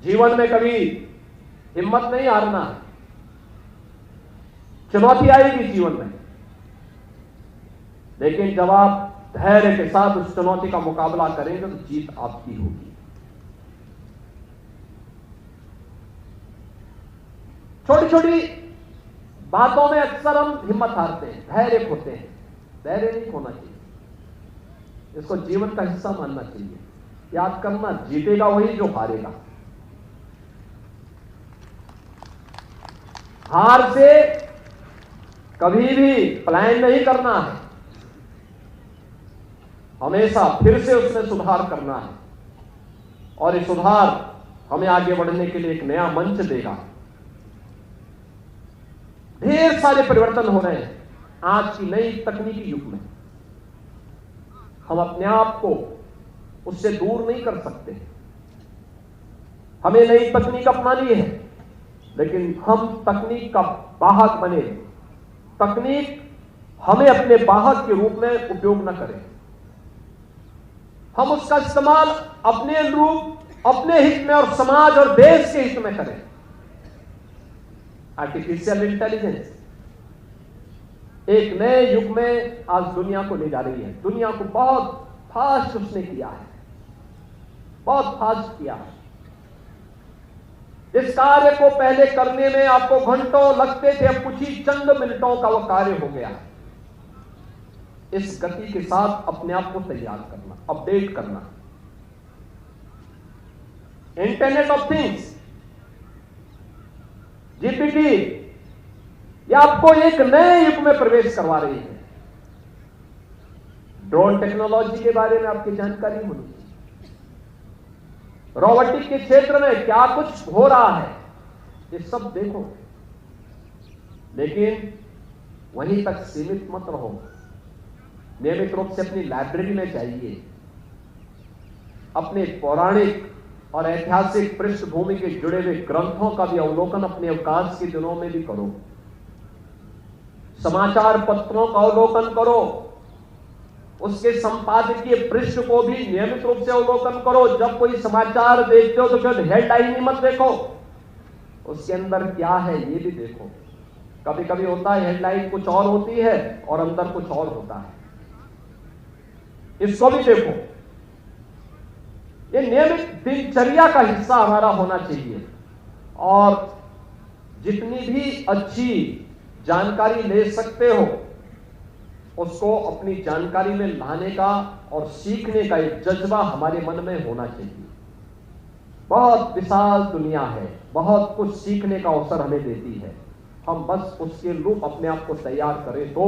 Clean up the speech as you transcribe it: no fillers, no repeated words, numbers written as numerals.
जीवन में कभी हिम्मत नहीं हारना है। चुनौती आएगी जीवन में, लेकिन जब आप धैर्य के साथ उस चुनौती का मुकाबला करेंगे तो जीत आपकी होगी। छोटी छोटी बातों में अक्सर हम हिम्मत हारते हैं, धैर्य खोते हैं। धैर्य नहीं खोना चाहिए, इसको जीवन का हिस्सा मानना चाहिए। याद करना, जीतेगा वही जो हारेगा। हार से कभी भी प्लान नहीं करना है, हमेशा फिर से उसमें सुधार करना है, और ये सुधार हमें आगे बढ़ने के लिए एक नया मंच देगा। ढेर सारे परिवर्तन हो रहे हैं आज की नई तकनीकी युग में। हम अपने आप को उससे दूर नहीं कर सकते। हमें नई तकनीक अपनानी है, लेकिन हम तकनीक का वाहक बने, तकनीक हमें अपने वाहक के रूप में उपयोग न करें। हम उसका इस्तेमाल अपने अनुरूप, अपने हित में और समाज और देश के हित में करें। आर्टिफिशियल इंटेलिजेंस एक नए युग में आज दुनिया को ले जा रही है। दुनिया को बहुत फास्ट उसने किया है, बहुत फास्ट किया है। इस कार्य को पहले करने में आपको घंटों लगते थे, अब कुछ ही चंद मिनटों का वह कार्य हो गया है। इस गति के साथ अपने आप को तैयार करना, अपडेट करना। इंटरनेट ऑफ थिंग्स, जीपीटी, यह आपको एक नए युग में प्रवेश करवा रही है। ड्रोन टेक्नोलॉजी के बारे में आपकी जानकारी होनी चाहिए। रोबोटिक के क्षेत्र में क्या कुछ हो रहा है, ये सब देखो, लेकिन वहीं तक सीमित मत रहो। नियमित रूप से अपनी लाइब्रेरी में जाइए, अपने पौराणिक और ऐतिहासिक पृष्ठभूमि के जुड़े हुए ग्रंथों का भी अवलोकन अपने अवकाश के दिनों में भी करो। समाचार पत्रों का अवलोकन करो, उसके संपादकीय पृष्ठ को भी नियमित रूप से अवलोकन करो। जब कोई समाचार देखते हो तो केवल हेडलाइन ही मत देखो, उसके अंदर क्या है ये भी देखो। कभी कभी होता है हेडलाइन कुछ और होती है और अंदर कुछ और होता है, इसको भी देखो। ये नियमित दिनचर्या का हिस्सा हमारा होना चाहिए, और जितनी भी अच्छी जानकारी ले सकते हो उसको अपनी जानकारी में लाने का और सीखने का एक जज्बा हमारे मन में होना चाहिए। बहुत विशाल दुनिया है, बहुत कुछ सीखने का अवसर हमें देती है। हम बस उसके रूप अपने आप को तैयार करें तो